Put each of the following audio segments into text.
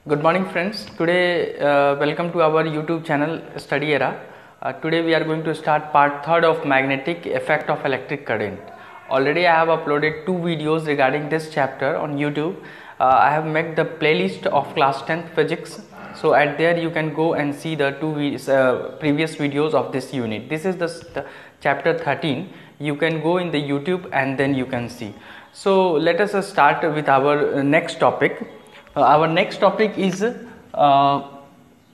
Good morning friends. Today welcome to our YouTube channel Study Era. Today we are going to start part 3rd of magnetic effect of electric current. Already I have uploaded 2 videos regarding this chapter on YouTube. I have made the playlist of class 10th physics. So at there you can go and see the 2 previous videos of this unit. This is the chapter 13. You can go in the YouTube and then you can see. So let us start with our next topic. Our next topic is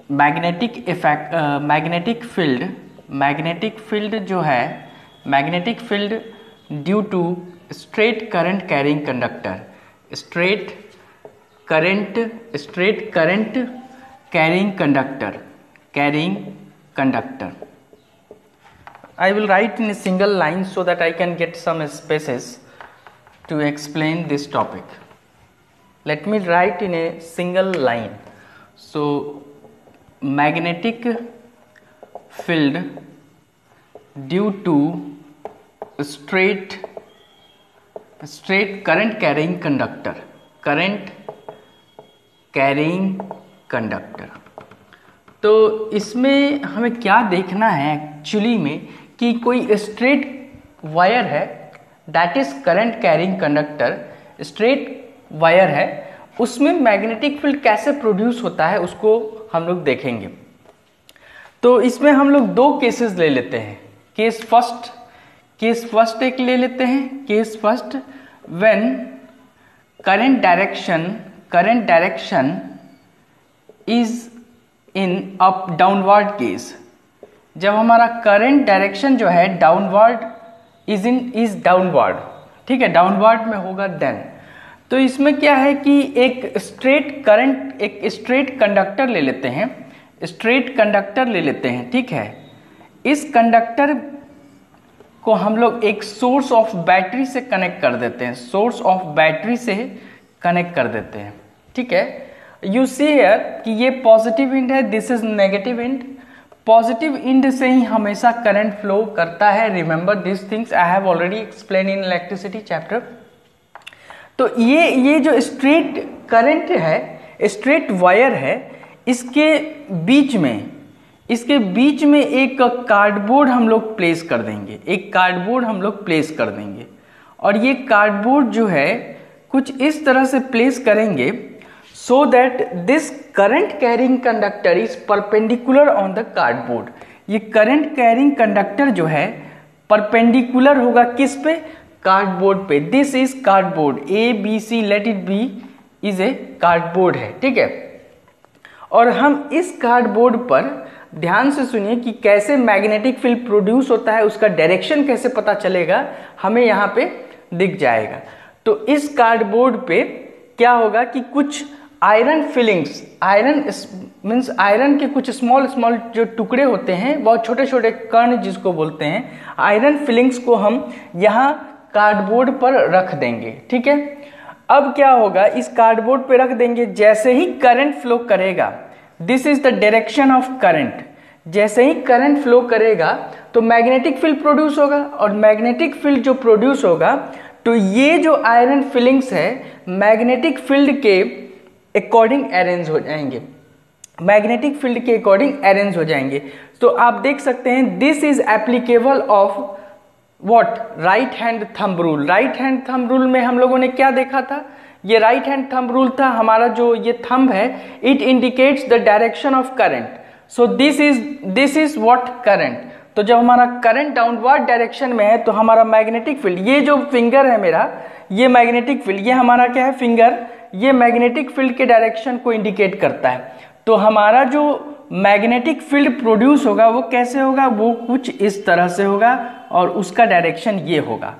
magnetic effect, magnetic field. Magnetic field जो है magnetic field due to straight current carrying conductor. Straight current carrying conductor. I will write in a single line so that I can get some spaces to explain this topic. Let me write in a single line. So magnetic field due to straight current carrying conductor. तो इसमें हमें क्या देखना है actually में कि कोई straight wire है, that is current carrying conductor, straight wire है, उसमें मैग्नेटिक फील्ड कैसे प्रोड्यूस होता है उसको हम लोग देखेंगे। तो इसमें हम लोग 2 केसेस ले लेते हैं। केस फर्स्ट एक ले लेते हैं। Case first, when current direction is in up downward case. जब हमारा करंट डायरेक्शन जो है डाउनवर्ड इज डाउनवर्ड, ठीक है, डाउनवर्ड में होगा देन। तो इसमें क्या है कि एक स्ट्रेट कंडक्टर ले लेते हैं, ठीक है। इस कंडक्टर को हम लोग एक सोर्स ऑफ बैटरी से कनेक्ट कर देते हैं, ठीक है। यू सी हियर कि ये पॉजिटिव एंड है, this is negative and. Positive and से ही हमेशा करंट फ्लो करता है। Remember this things I have already explain in electricity chapter. तो ये जो स्ट्रेट करंट है, स्ट्रेट वायर है, इसके बीच में एक कार्डबोर्ड हम लोग प्लेस कर देंगे। और ये कार्डबोर्ड जो है कुछ इस तरह से प्लेस करेंगे so that this current carrying conductor is perpendicular on the cardboard. ये करंट कैरिंग कंडक्टर जो है परपेंडिकुलर होगा किस पे? कार्डबोर्ड पे। This is cardboard, ABC let it be is a cardboard है, ठीक है। और हम इस कार्डबोर्ड पर ध्यान से सुनिए कि कैसे मैग्नेटिक फील्ड प्रोड्यूस होता है, उसका डायरेक्शन कैसे पता चलेगा हमें यहाँ पे दिख जाएगा। तो इस कार्डबोर्ड पे क्या होगा कि कुछ आयरन फिलिंग्स, आयरन के कुछ स्मॉल जो टुकड़े होते हैं, बहुत छोटे छोटे कण जिसको बोलते हैं, आयरन फिलिंग्स को हम यहाँ कार्डबोर्ड पर रख देंगे, ठीक है। अब क्या होगा, इस कार्डबोर्ड पे रख देंगे, जैसे ही करंट फ्लो करेगा, this is the direction of current, जैसे ही करंट फ्लो करेगा तो मैग्नेटिक फील्ड प्रोड्यूस होगा। और मैग्नेटिक फील्ड जो प्रोड्यूस होगा तो ये जो आयरन फिलिंग्स है मैग्नेटिक फील्ड के अकॉर्डिंग अरेंज हो जाएंगे। तो आप देख सकते हैं this is applicable of what? Right hand thumb rule. Right hand thumb rule में हम लोगों ने क्या देखा था? ये राइट हैंड थंब रूल था, हमारा जो ये थंब है it indicates the direction of current. So this is what? Current. तो जब हमारा करंट डाउनवर्ड डायरेक्शन में है तो हमारा मैग्नेटिक फील्ड, ये जो फिंगर है मेरा, ये मैग्नेटिक फील्ड, ये हमारा क्या है? फिंगर, ये मैग्नेटिक फील्ड के डायरेक्शन को इंडिकेट करता है। तो हमारा जो मैग्नेटिक फील्ड प्रोड्यूस होगा वो कैसे होगा? वो कुछ इस तरह से होगा और उसका डायरेक्शन ये होगा।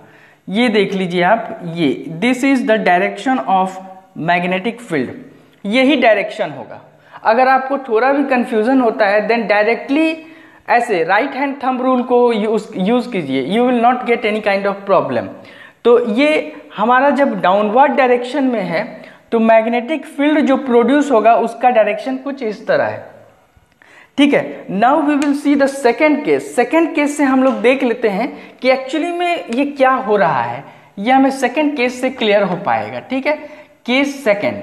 ये देख लीजिए आप, ये this is the direction of magnetic field, यही डायरेक्शन होगा। अगर आपको थोड़ा भी कंफ्यूजन होता है देन डायरेक्टली ऐसे राइट हैंड थंब रूल को यूज कीजिए, you will not get any kind of problem. तो ये हमारा जब डाउनवर्ड डायरेक्शन में है तो मैग्नेटिक फील्ड जो प्रोड्यूस होगा उसका डायरेक्शन कुछ इस तरह है, ठीक है। Now we will see the second case. Second case से हम लोग देख लेते हैं कि एक्चुअली में ये क्या हो रहा है, ये हमें सेकेंड केस से क्लियर हो पाएगा, ठीक है। केस सेकेंड,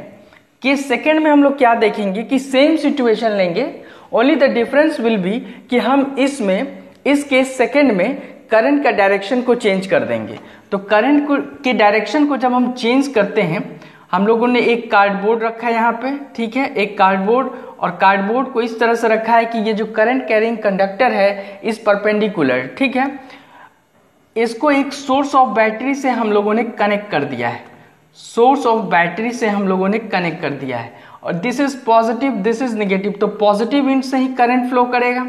केस सेकंड में हम लोग क्या देखेंगे कि सेम सिचुएशन लेंगे, only the difference will be कि हम इसमें इस केस सेकंड में करंट का डायरेक्शन को चेंज कर देंगे। तो करंट के डायरेक्शन को जब हम चेंज करते हैं, हम लोगों ने एक कार्डबोर्ड रखा है यहाँ पे, ठीक है, एक कार्डबोर्ड, और कार्डबोर्ड को इस तरह से रखा है कि ये जो करंट कैरिंग कंडक्टर है इस परपेंडिकुलर, ठीक है, इसको एक सोर्स ऑफ बैटरी से हम लोगों ने कनेक्ट कर दिया है, सोर्स ऑफ बैटरी से हम लोगों ने कनेक्ट कर दिया है, और this is positive, this is negative, तो पॉजिटिव एंड से ही करंट फ्लो करेगा,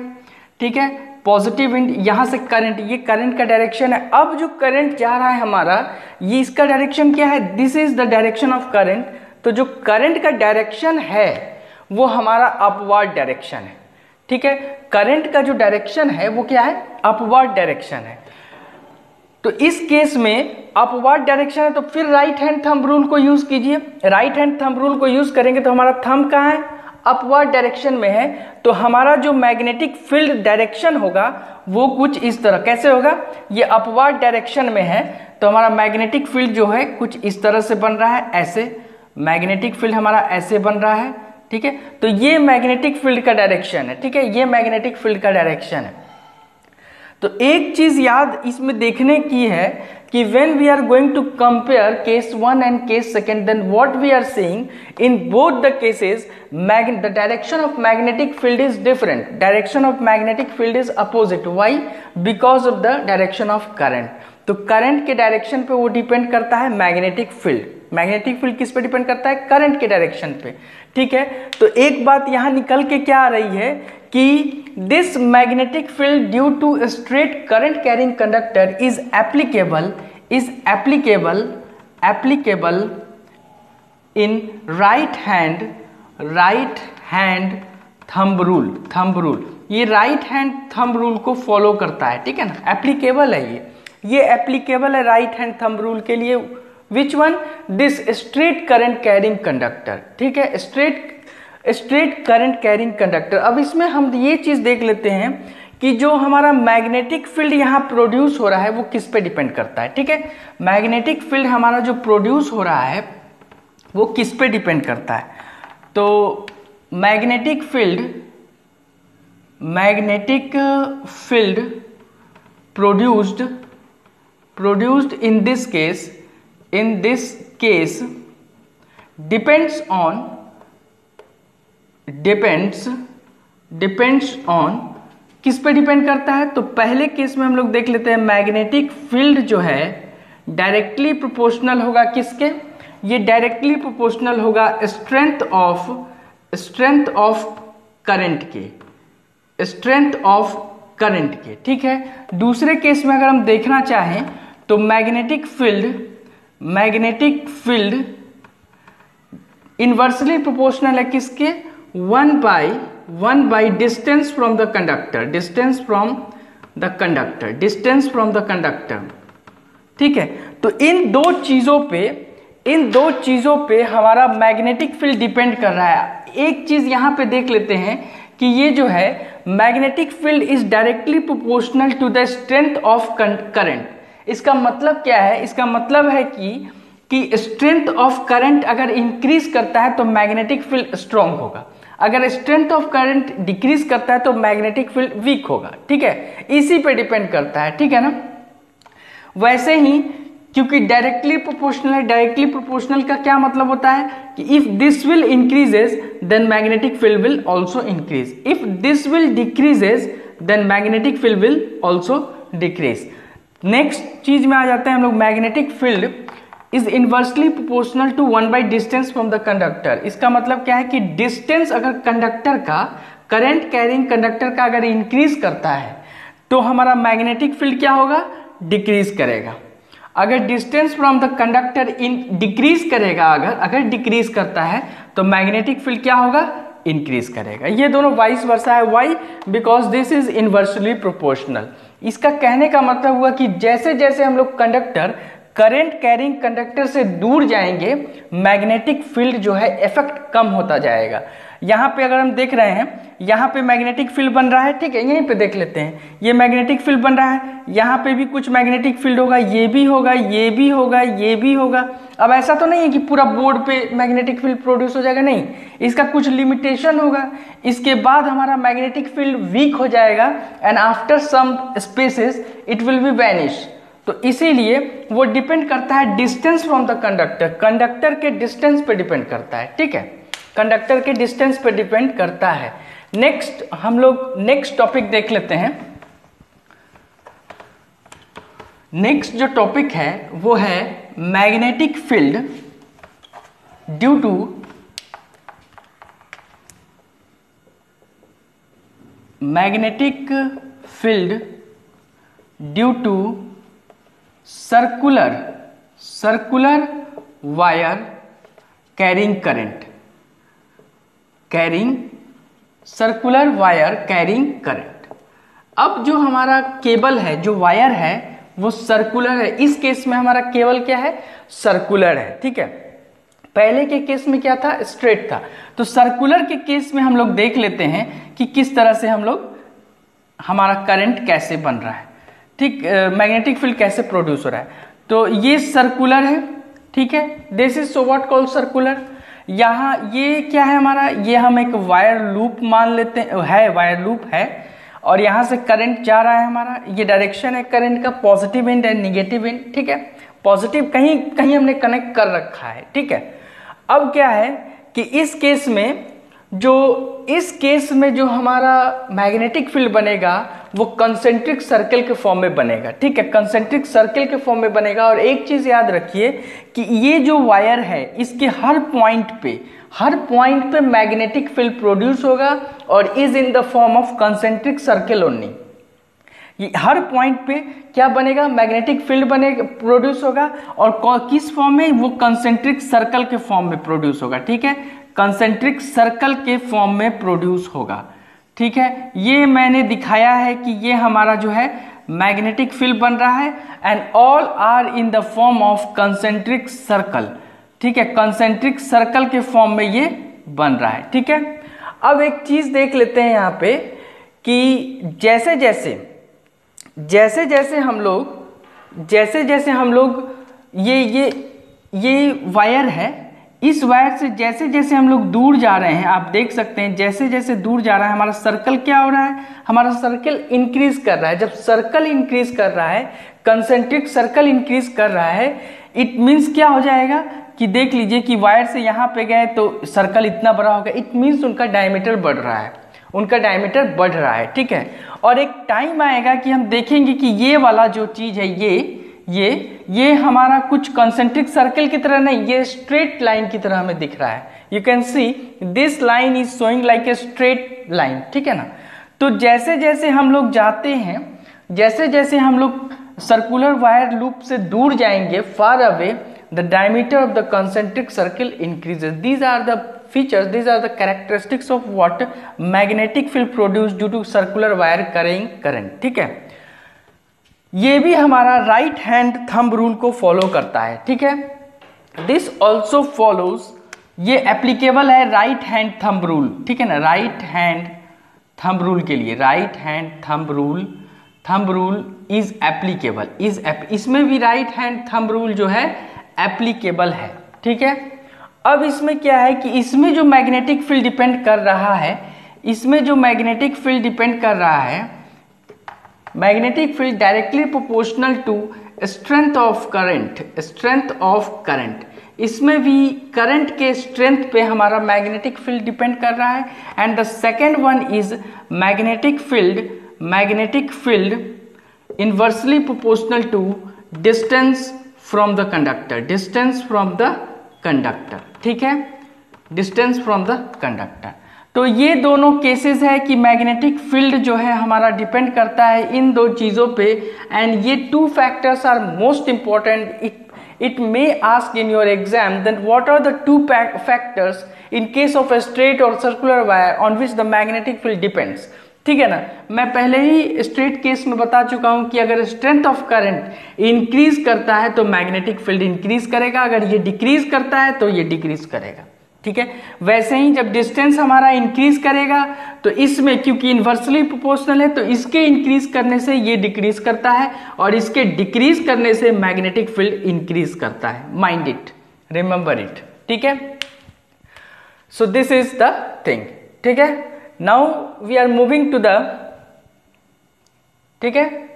ठीक है, पॉजिटिव एंड यहां से करंट, ये करंट का डायरेक्शन है। अब जो करंट जा रहा है हमारा, ये इसका डायरेक्शन क्या है, this is the direction of current. तो जो करंट का डायरेक्शन है वो हमारा अपवर्ड डायरेक्शन है, ठीक है, करंट का जो डायरेक्शन है वो क्या है, अपवर्ड डायरेक्शन है। तो इस केस में अपवर्ड डायरेक्शन है, तो फिर राइट हैंड थंब रूल को यूज कीजिए। राइट हैंड थंब रूल को यूज करेंगे तो हमारा थंब कहाँ है, अपवर्ड डायरेक्शन में है, तो हमारा जो मैग्नेटिक फील्ड डायरेक्शन होगा वो कुछ इस तरह, कैसे होगा, ये अपवर्ड डायरेक्शन में है, तो हमारा मैग्नेटिक फील्ड जो है कुछ इस तरह से बन रहा है, ऐसे मैग्नेटिक फील्ड हमारा ऐसे बन रहा है, ठीक है, तो ये मैग्नेटिक फील्ड का डायरेक्शन है, ठीक है, ये मैग्नेटिक फील्ड का डायरेक्शन है। तो एक चीज याद इसमें देखने की है कि when we are going to compare case 1 and case 2, then what we are seeing in both the cases, the direction of magnetic field is different, direction of magnetic field is opposite. Why? Because of the direction of current. तो current के direction पे वो depend करता है magnetic field, magnetic field किस पे depend करता है, करंट के डायरेक्शन पे, ठीक है। तो एक बात यहाँ निकल के क्या आ रही है कि this magnetic field due to straight current carrying conductor is applicable in right hand thumb rule, ये राइट हैंड थंब रूल को फॉलो करता है, ठीक है ना, एप्लीकेबल है ये एप्लीकेबल है राइट हैंड थंब रूल के लिए। Which one, this straight current carrying conductor, ठीक है, स्ट्रेट करंट कैरिंग कंडक्टर। अब इसमें हम ये चीज देख लेते हैं कि जो हमारा मैग्नेटिक फील्ड यहाँ प्रोड्यूस हो रहा है वो किस पे डिपेंड करता है, ठीक है, मैग्नेटिक फील्ड हमारा जो प्रोड्यूस हो रहा है वो किस पे डिपेंड करता है। तो magnetic field produced in this case depends on किस पे डिपेंड करता है। तो पहले केस में हम लोग देख लेते हैं, मैग्नेटिक फील्ड जो है डायरेक्टली प्रोपोर्शनल होगा किसके, ये डायरेक्टली प्रोपोर्शनल होगा स्ट्रेंथ ऑफ करंट के, ठीक है। दूसरे केस में अगर हम देखना चाहें तो मैग्नेटिक फील्ड इनवर्सली प्रोपोर्शनल है किसके, 1 by distance from the conductor, ठीक है। तो इन दो चीजों पे हमारा मैग्नेटिक फील्ड डिपेंड कर रहा है। एक चीज यहां पे देख लेते हैं कि ये जो है magnetic field is directly proportional to the strength of current. इसका मतलब क्या है, इसका मतलब है कि स्ट्रेंथ ऑफ करंट अगर इंक्रीज करता है तो मैग्नेटिक फील्ड स्ट्रांग होगा, अगर स्ट्रेंथ ऑफ करंट डिक्रीज करता है तो मैग्नेटिक फील्ड वीक होगा, ठीक है, इसी पे डिपेंड करता है, ठीक है ना। वैसे ही क्योंकि डायरेक्टली प्रोपोर्शनल का क्या मतलब होता है कि if this will increases then magnetic field will also increase, if this will decreases then magnetic field will also decrease. Next चीज में आ जाते हैं हम लोग, magnetic field is inversely proportional to 1 by distance from the conductor. इसका मतलब क्या है कि डिस्टेंस अगर कंडक्टर का, करंट कैरिंग कंडक्टर का अगर इंक्रीज करता है तो हमारा मैग्नेटिक फील्ड क्या होगा, डिक्रीज करेगा। अगर distance from the conductor decrease करेगा, अगर डिक्रीज करता है तो मैग्नेटिक फील्ड क्या होगा, इंक्रीज करेगा। ये दोनों वाइस वर्सा है। Why, because this is inversely proportional. इसका कहने का मतलब हुआ कि जैसे जैसे हम लोग कंडक्टर करंट कैरिंग कंडक्टर से दूर जाएंगे मैग्नेटिक फील्ड जो है इफेक्ट कम होता जाएगा। यहाँ पे अगर हम देख रहे हैं, यहाँ पे मैग्नेटिक फील्ड बन रहा है, ठीक है, यहीं पे देख लेते हैं, ये मैग्नेटिक फील्ड बन रहा है, यहाँ पे भी कुछ मैग्नेटिक फील्ड होगा, ये भी होगा, ये भी होगा, ये भी होगा। अब ऐसा तो नहीं है कि पूरा बोर्ड पे मैग्नेटिक फील्ड प्रोड्यूस हो जाएगा, नहीं, इसका कुछ लिमिटेशन होगा। इसके बाद हमारा मैग्नेटिक फील्ड वीक हो जाएगा and after some spaces it will be vanish. तो इसीलिए वो डिपेंड करता है distance from the conductor, conductor के डिस्टेंस पे डिपेंड करता है, ठीक है, कंडक्टर के डिस्टेंस पे डिपेंड करता है। नेक्स्ट हम लोग नेक्स्ट टॉपिक देख लेते हैं। नेक्स्ट जो टॉपिक है वो है magnetic field due to magnetic field due to circular wire carrying current, circular wire carrying current. अब जो हमारा केबल है, जो वायर है वो सर्कुलर है, इस केस में हमारा केबल क्या है, सर्कुलर है, ठीक है। पहले के केस में क्या था, स्ट्रेट था। तो सर्कुलर के केस में हम लोग देख लेते हैं कि किस तरह से हम लोग हमारा करंट कैसे बन रहा है, ठीक, मैग्नेटिक फील्ड कैसे प्रोड्यूस हो रहा है। तो ये सर्कुलर है, ठीक है, this is so what called circular. यहाँ ये क्या है हमारा, ये हम एक वायर लूप मान लेते हैं, वायर लूप है, और यहाँ से करंट जा रहा है हमारा, ये डायरेक्शन है करंट का, positive and and negative and, ठीक है, पॉजिटिव कहीं कहीं हमने कनेक्ट कर रखा है, ठीक है। अब क्या है कि इस केस में जो हमारा मैग्नेटिक फील्ड बनेगा वो कंसेंट्रिक सर्कल के फॉर्म में बनेगा, ठीक है, कंसेंट्रिक सर्कल के फॉर्म में बनेगा। और एक चीज याद रखिए कि ये जो वायर है इसके हर पॉइंट पे मैग्नेटिक फील्ड प्रोड्यूस होगा और is in the form of concentric circle only. Her point पे क्या बनेगा, मैग्नेटिक फील्ड बनेगा, प्रोड्यूस होगा, और किस फॉर्म में, वो कंसेंट्रिक सर्कल के फॉर्म में प्रोड्यूस होगा, ठीक है, कंसेंट्रिक सर्कल के फॉर्म में प्रोड्यूस होगा, ठीक है। ये मैंने दिखाया है कि ये हमारा जो है मैग्नेटिक फील्ड बन रहा है and all are in the form of concentric circle, ठीक है, कंसेंट्रिक सर्कल के फॉर्म में ये बन रहा है, ठीक है। अब एक चीज देख लेते हैं यहाँ पे कि जैसे जैसे हम लोग ये वायर है, इस वायर से जैसे जैसे हम लोग दूर जा रहे हैं, आप देख सकते हैं जैसे जैसे दूर जा रहा है हमारा सर्कल क्या हो रहा है, हमारा सर्कल इंक्रीज कर रहा है। जब सर्कल इंक्रीज कर रहा है, कंसेंट्रिक सर्कल इंक्रीज कर रहा है, इट मीन्स क्या हो जाएगा कि देख लीजिए कि वायर से यहाँ पे गए तो सर्कल इतना बड़ा होगा, इट मीन्स उनका डायमीटर बढ़ रहा है, ठीक है। और एक टाइम आएगा कि हम देखेंगे कि ये वाला जो चीज है, ये हमारा कुछ कंसेंट्रिक सर्कल की तरह नहीं, ये स्ट्रेट लाइन की तरह हमें दिख रहा है। You can see this line is showing like a straight line, ठीक है ना। तो जैसे जैसे हम लोग जाते हैं, जैसे जैसे हम लोग सर्कुलर वायर लूप से दूर जाएंगे, far away, the diameter of the concentric circle increases. These are the features, these are the characteristics of what magnetic field produced due to circular wire carrying current, ठीक है। ये भी हमारा right hand thumb rule को follow करता है, ठीक है। दिस ऑल्सो फॉलोज, ये एप्लीकेबल है राइट हैंड थंब रूल, ठीक है ना, राइट हैंड थंब रूल के लिए, right hand thumb rule is applicable, इसमें भी राइट हैंड थंब रूल जो है एप्लीकेबल है, ठीक है। अब इसमें क्या है कि इसमें जो मैग्नेटिक फील्ड डिपेंड कर रहा है, magnetic field directly proportional to strength of current, इसमें भी करंट के स्ट्रेंथ पे हमारा मैग्नेटिक फील्ड डिपेंड कर रहा है। And the second one is magnetic field inversely proportional to distance from the conductor, ठीक है, डिस्टेंस फ्रॉम द कंडक्टर। तो ये दोनों केसेस है कि मैग्नेटिक फील्ड जो है हमारा डिपेंड करता है इन दो चीज़ों पे, एंड ये two factors are most important. It may ask in your exam that what are the two factors in case of a straight or circular wire on which the magnetic field depends। ठीक है ना। मैं पहले ही straight case में बता चुका हूं कि अगर स्ट्रेंथ ऑफ करंट इंक्रीज करता है तो मैग्नेटिक फील्ड इंक्रीज करेगा, अगर ये डिक्रीज करता है तो ये डिक्रीज करेगा। ठीक है, वैसे ही जब डिस्टेंस हमारा इंक्रीज करेगा तो इसमें क्योंकि इन्वर्सली प्रोपोर्शनल है तो इसके इंक्रीज करने से ये डिक्रीज करता है और इसके डिक्रीज करने से मैग्नेटिक फील्ड इंक्रीज करता है। Mind it, remember it. ठीक है, so this is the thing. ठीक है, now we are moving to the, ठीक है,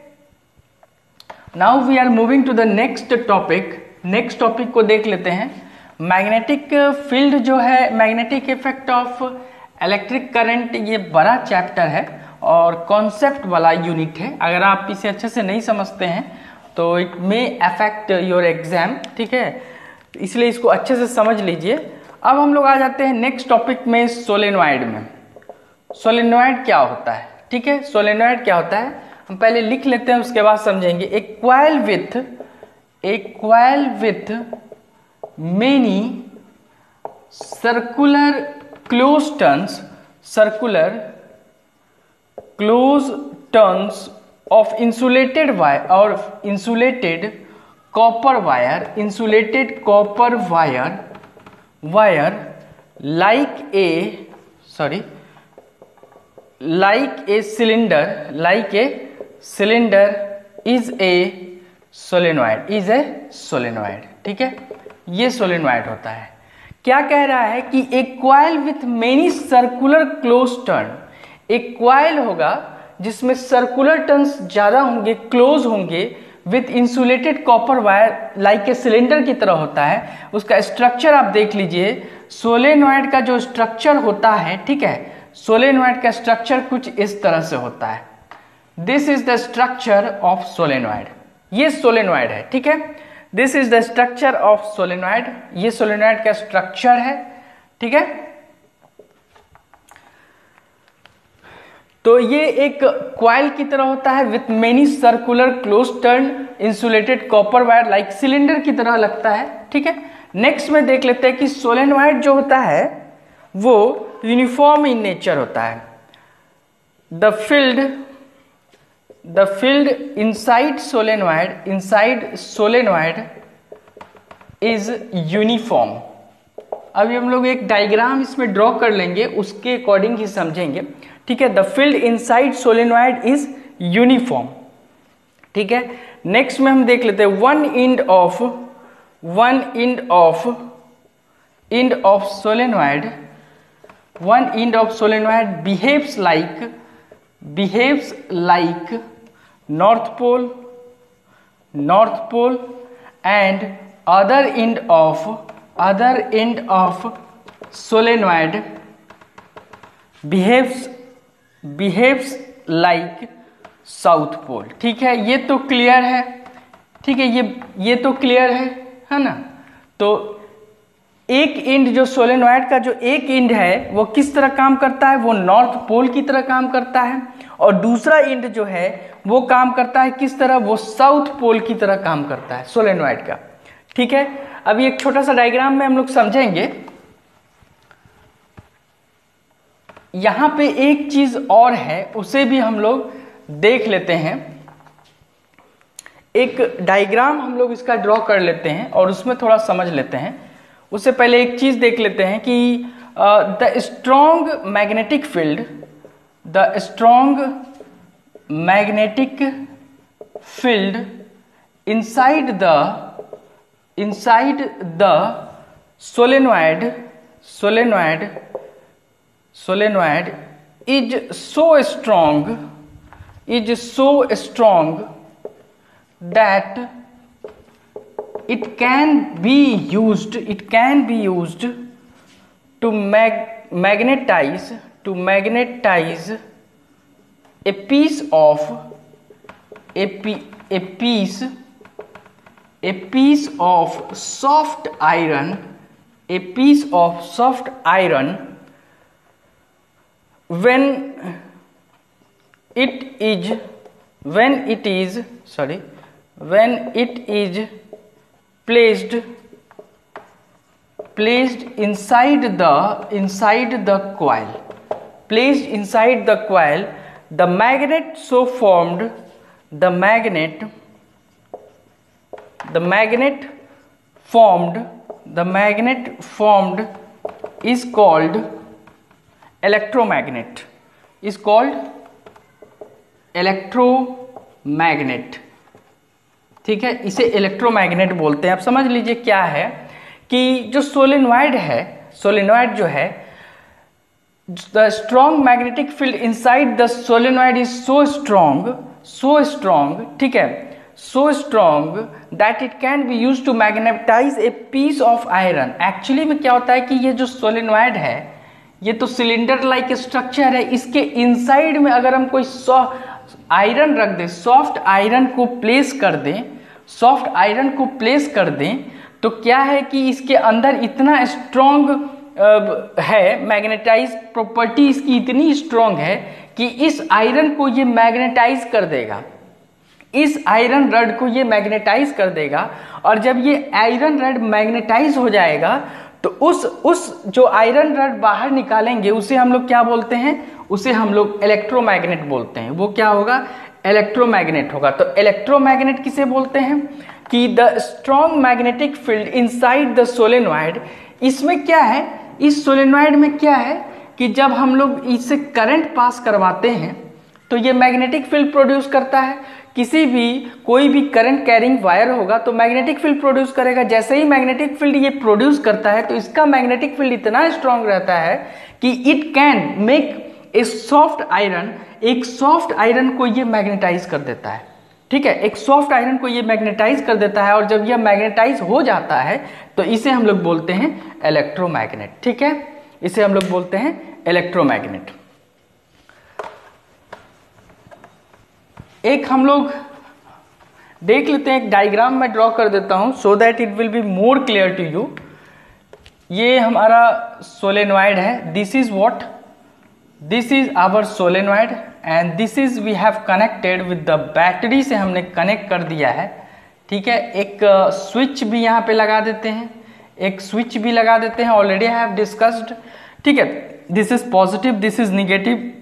now we are moving to the next topic. Next topic को देख लेते हैं। मैग्नेटिक फील्ड जो है, magnetic effect of electric current, ये बड़ा चैप्टर है और कॉन्सेप्ट वाला यूनिट है। अगर आप इसे अच्छे से नहीं समझते हैं तो it may affect your exam. ठीक है, इसलिए इसको अच्छे से समझ लीजिए। अब हम लोग आ जाते हैं नेक्स्ट टॉपिक में, सोलेनॉइड में। सोलेनॉइड क्या होता है? ठीक है, सोलेनॉइड क्या होता है हम पहले लिख लेते हैं, उसके बाद समझेंगे। A coil with many circular closed turns of insulated wire or insulated copper wire like a cylinder is a solenoid। ठीक है, ये सोलेनॉइड होता है। क्या कह रहा है कि एक coil with many circular close turn, एक कॉइल होगा जिसमें सर्कुलर टर्न्स ज्यादा होंगे, क्लोज होंगे, with insulated copper wire like a cylinder की तरह होता है। उसका स्ट्रक्चर आप देख लीजिए, सोलेनॉइड का जो स्ट्रक्चर होता है, ठीक है, सोलेनॉइड का स्ट्रक्चर कुछ इस तरह से होता है। This is the structure of solenoid, ये सोलेनॉइड है। ठीक है, this is the structure of solenoid, ये सोलेनॉइड का स्ट्रक्चर है। ठीक है, तो ये एक कॉइल की तरह होता है with many circular close turn insulated copper wire like cylinder की तरह लगता है। ठीक है, नेक्स्ट में देख लेते हैं कि सोलेनॉइड जो होता है वो यूनिफॉर्म इन नेचर होता है। The field inside solenoid is uniform। अभी हम लोग एक डायग्राम इसमें ड्रॉ कर लेंगे, उसके अकॉर्डिंग ही समझेंगे। ठीक है, the field inside solenoid is uniform. ठीक है, नेक्स्ट में हम देख लेते हैं one end of solenoid behaves like north pole and other end of solenoid behaves like south pole. ठीक है, ये तो क्लियर है। ठीक है, ये तो क्लियर है ना। तो एक एंड जो सोलेनॉइड का जो एक एंड है वो किस तरह काम करता है, वो नॉर्थ पोल की तरह काम करता है, और दूसरा एंड जो है वो काम करता है किस तरह, वो साउथ पोल की तरह काम करता है सोलेनॉइड का। ठीक है, अभी एक छोटा सा डायग्राम में हम लोग समझेंगे। यहां पे एक चीज और है, उसे भी हम लोग देख लेते हैं। एक डायग्राम हम लोग इसका ड्रॉ कर लेते हैं और उसमें थोड़ा समझ लेते हैं। उससे पहले एक चीज देख लेते हैं कि the strong magnetic field inside the solenoid is so strong that it can be used to magnetize a piece of soft iron when it is placed inside the coil, the magnet so formed, the magnet formed is called electromagnet, ठीक है, इसे electromagnet बोलते हैं। आप समझ लीजिए क्या है कि जो सोलेनॉइड है, सोलेनॉइड जो है, the strong magnetic field inside the solenoid is so strong, ठीक है, so strong that it can be used to magnetize a piece of iron। Actually में क्या होता है कि ये जो सोलेनॉइड है, ये तो सिलेंडर लाइक स्ट्रक्चर है, इसके इनसाइड में अगर हम कोई आयरन रख दें, सॉफ्ट आयरन को प्लेस कर दें, तो क्या है कि इसके अंदर इतना स्ट्रॉन्ग है, मैग्नेटाइज प्रॉपर्टी इसकी इतनी स्ट्रॉन्ग है कि इस आयरन को ये मैग्नेटाइज कर देगा, इस आयरन रड को ये मैग्नेटाइज कर देगा। और जब ये आयरन रड मैग्नेटाइज हो जाएगा तो उस जो आयरन रड बाहर निकालेंगे उसे हम लोग क्या बोलते हैं, उसे हम लोग इलेक्ट्रोमैग्नेट बोलते हैं। वो क्या होगा, इलेक्ट्रोमैग्नेट होगा। तो इलेक्ट्रोमैग्नेट किसे बोलते हैं कि the strong magnetic field inside the solenoid. इसमें क्या है, इस सोलेनॉइड में क्या है कि जब हम लोग इससे करंट पास करवाते हैं तो ये मैग्नेटिक फील्ड प्रोड्यूस करता है। कोई भी करंट कैरिंग वायर होगा तो मैग्नेटिक फील्ड प्रोड्यूस करेगा। जैसे ही मैग्नेटिक फील्ड ये प्रोड्यूस करता है तो इसका मैग्नेटिक फील्ड इतना स्ट्रांग रहता है कि it can make a soft iron, एक सॉफ्ट आयरन को ये मैग्नेटाइज कर देता है, ठीक है, एक सॉफ्ट आयरन को ये मैग्नेटाइज कर देता है। और जब यह मैग्नेटाइज हो जाता है तो इसे हम लोग बोलते हैं इलेक्ट्रोमैग्नेट, ठीक है, इसे हम लोग बोलते हैं इलेक्ट्रोमैग्नेट। एक हम लोग देख लेते हैं, एक डायग्राम में ड्रॉ कर देता हूं so that it will be more clear to you. ये हमारा सोलेनॉइड है, this is what, this is our solenoid and this is we have connected with the battery से हमने कनेक्ट कर दिया है, ठीक है। एक स्विच भी यहाँ पे लगा देते हैं, एक स्विच भी लगा देते हैं, ऑलरेडी आई हैव डिस्कस्ड, ठीक है। This is positive, this is negative.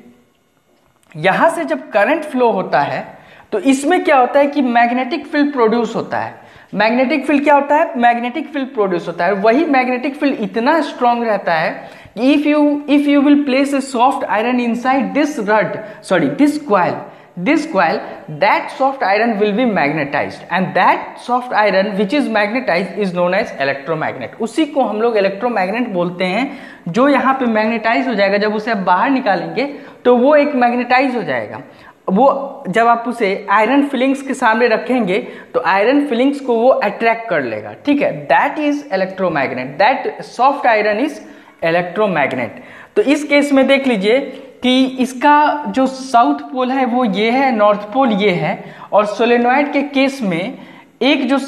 यहां से जब करंट फ्लो होता है तो इसमें क्या होता है कि मैग्नेटिक फील्ड प्रोड्यूस होता है। मैग्नेटिक फील्ड क्या होता है, मैग्नेटिक फील्ड प्रोड्यूस होता है। वही मैग्नेटिक फील्ड इतना स्ट्रांग रहता है कि if you will place a soft iron inside this coil, that soft iron will be magnetized and that soft iron which is magnetized is known as electromagnet। उसी को हम लोग इलेक्ट्रोमैग्नेट बोलते हैं। जो यहाँ पे मैग्नेटाइज हो जाएगा, जब उसे आप बाहर निकालेंगे तो वो एक मैग्नेटाइज हो जाएगा। वो जब आप उसे आयरन फिलिंग्स के सामने रखेंगे तो आयरन फिलिंग्स को वो अट्रैक्ट कर लेगा, ठीक है। That is electromagnet, that soft iron is electromagnet. तो इस केस में देख लीजिए कि इसका जो साउथ पोल है वो ये है, नॉर्थ पोल ये है। और सोलेनॉइड के केस में एक जो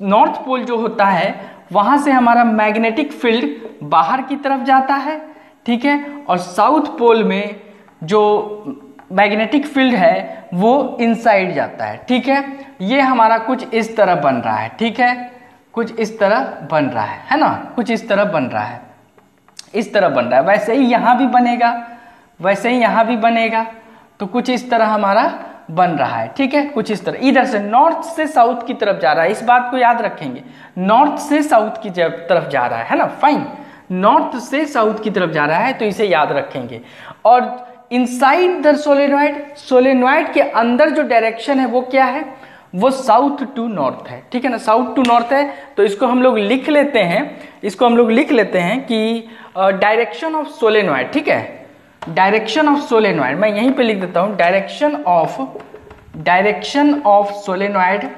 नॉर्थ पोल जो होता है वहां से हमारा मैग्नेटिक फील्ड बाहर की तरफ जाता है, ठीक है। और साउथ पोल में जो मैग्नेटिक फील्ड है वो इनसाइड जाता है, ठीक है। ये हमारा कुछ इस तरह बन रहा है, ठीक है, कुछ इस तरह बन रहा है ना, कुछ इस तरह बन रहा है, इस तरह बन रहा है। वैसे ही यहां भी बनेगा, वैसे ही यहां भी बनेगा, तो कुछ इस तरह हमारा बन रहा है, ठीक है, कुछ इस तरह। इधर से नॉर्थ से साउथ की तरफ जा रहा है, इस बात को याद रखेंगे, नॉर्थ से साउथ की तरफ जा रहा है ना, फाइन, नॉर्थ से साउथ की तरफ जा रहा है, तो इसे याद रखेंगे। और इनसाइड द सोलेनॉइड के अंदर जो डायरेक्शन है वो क्या है, वो साउथ टू नॉर्थ है, ठीक है ना, साउथ टू नॉर्थ है। तो इसको हम लोग लिख लेते हैं, कि डायरेक्शन ऑफ सोलेनॉइड, ठीक है, डायरेक्शन ऑफ सोलेनॉइड, मैं यहीं पे लिख देता हूं, direction of solenoid.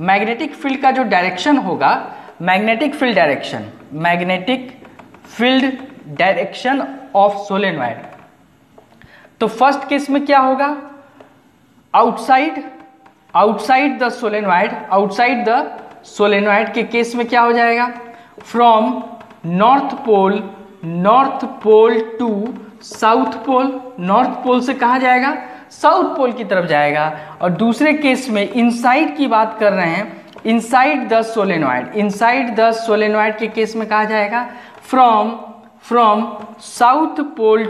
Magnetic field का जो डायरेक्शन होगा, magnetic field direction of solenoid. तो फर्स्ट केस में क्या होगा, आउटसाइड द सोलेनॉइड के केस में क्या हो जाएगा, from north pole to south pole. North pole से कहाँ जाएगा, साउथ पोल की तरफ जाएगा। और दूसरे केस में इनसाइड की बात कर रहे हैं, इनसाइड द सोलेनॉइड के केस में कहा जाएगा, from south pole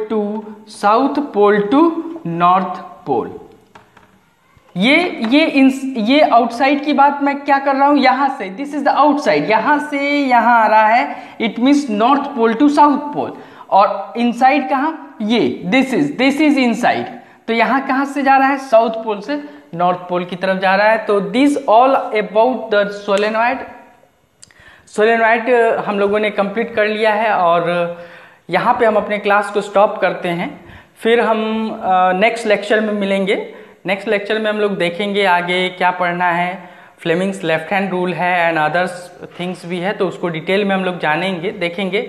to north pole. ये आउटसाइड की बात मैं क्या कर रहा हूं, यहां से, दिस इज द आउटसाइड, यहां से यहां आ रहा है, it means north pole to south pole. और इनसाइड कहां, ये दिस इज इनसाइड, तो यहां कहां से जा रहा है, साउथ पोल से नॉर्थ पोल की तरफ जा रहा है। तो this all about the solenoid हम लोगों ने कंप्लीट कर लिया है, और यहाँ पे हम अपने क्लास को स्टॉप करते हैं। फिर हम नेक्स्ट लेक्चर में मिलेंगे। नेक्स्ट लेक्चर में हम लोग देखेंगे आगे क्या पढ़ना है, फ्लेमिंग्स लेफ्ट हैंड रूल है एंड अदर्स थिंग्स भी है, तो उसको डिटेल में हम लोग जानेंगे, देखेंगे।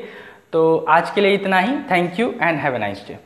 तो आज के लिए इतना ही। Thank you and have a nice day.